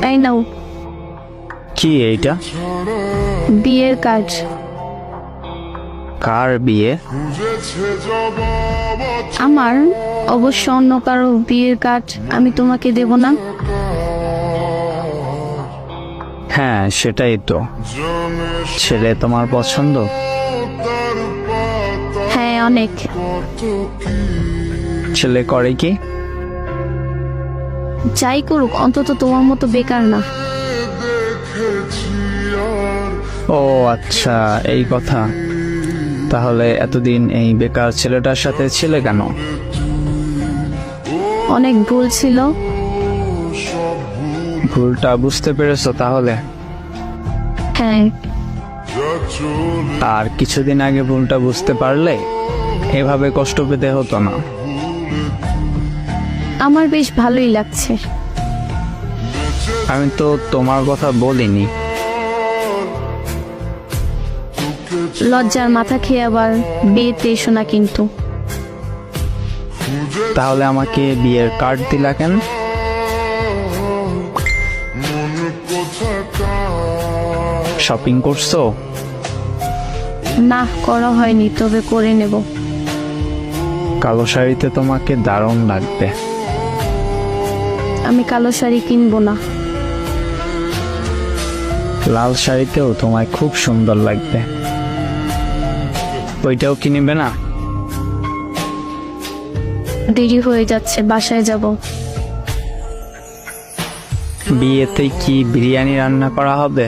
এই নাও কি এইটা? বিয়ের কার্ড। কার বিয়ে? আমার। অবশ্য অন্য কারো বিয়ের কার্ড আমি তোমাকে দেব না? হ্যাঁ সেটাই তো। ছেলে তোমার পছন্দ? হ্যাঁ অনেক। ছেলে করে কি? যাই করুক অন্তত তোমার মতো বেকার না। ও আচ্ছা এই কথা। তাহলে এতদিন এই বেকার ছেলেটার সাথে ছিলে কেন? অনেক ভুল ছিল। ভুলটা বুঝতে পেরেছো তাহলে? হ্যাঁ। আর কিছুদিন আগে ভুলটা বুঝতে পারলে এভাবে কষ্ট পেতে হতো না। আমার বেশ ভালোই লাগছে। আমি তো তোমার কথা বলিনি। লজ্জার মাথা খেয়ে আবার বিয়েতে এসো না কিন্তু। তাহলে আমাকে বিয়ের কার্ড দিলা কেন? শপিং করছো? না করা হয়নি, তবে করে নেব। কালো শাড়িতে তোমাকে দারুণ লাগবে। আমি কালো শাড়ি কিনবো না। লাল শাড়িতেও তোমায় খুব সুন্দর লাগবে। ওইটাও কিনবে না? দেরি হয়ে যাচ্ছে, বাসায় যাব। বিয়েতে কি বিরিয়ানি রান্না করা হবে?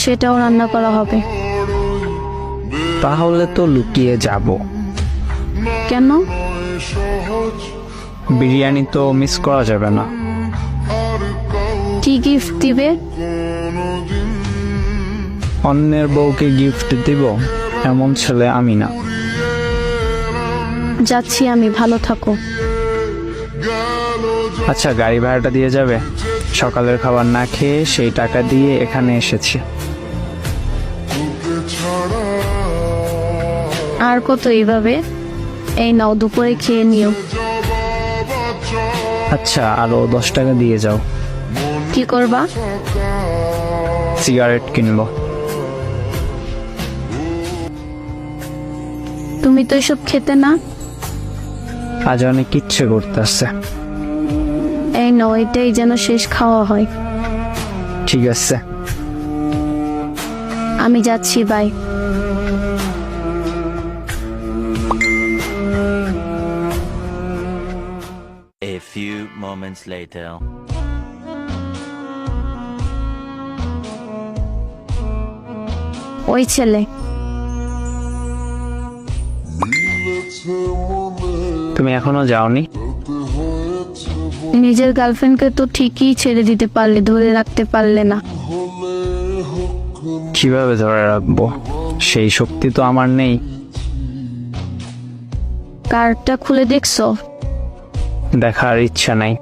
সেটাও রান্না করা হবে। তাহলে তো লুকিয়ে যাব। কেন? বিরিয়ানি তো মিস করা যাবে না। কি গিফট দিবে? অন্যের বউকে গিফট দিব এমন ছেলে আমি না। যাচ্ছি আমি, ভালো থাকো। আচ্ছা গাড়ি ভাড়াটা দিয়ে যাবে? সকালের খাবার না খেয়ে সেই টাকা দিয়ে এখানে এসেছি। আর কত এইভাবে? এই নাও, দুপুরে খেয়ে নিও। আচ্ছা আরো 10 টাকা দিয়ে যাও। কি করবা? সিগারেট কিনবো। তুমি তো এসব খেতে না। আজ অনেক ইচ্ছে করতেছে। এই নাও, এটাই যেন শেষ খাওয়া হয়। ঠিক আছে। আমি যাচ্ছি, by. A few moments later. ওই ছেলে। তুমি এখনো যাওনি? নিজের গার্লফ্রেন্ডকে তো ঠিকই ছেড়ে দিতে পারলে, ধরে রাখতে পারলে না। কিভাবে ধরে রাখবো? সেই শক্তি তো আমার নেই। কার্ডটা খুলে দেখছো? দেখার ইচ্ছা নাই।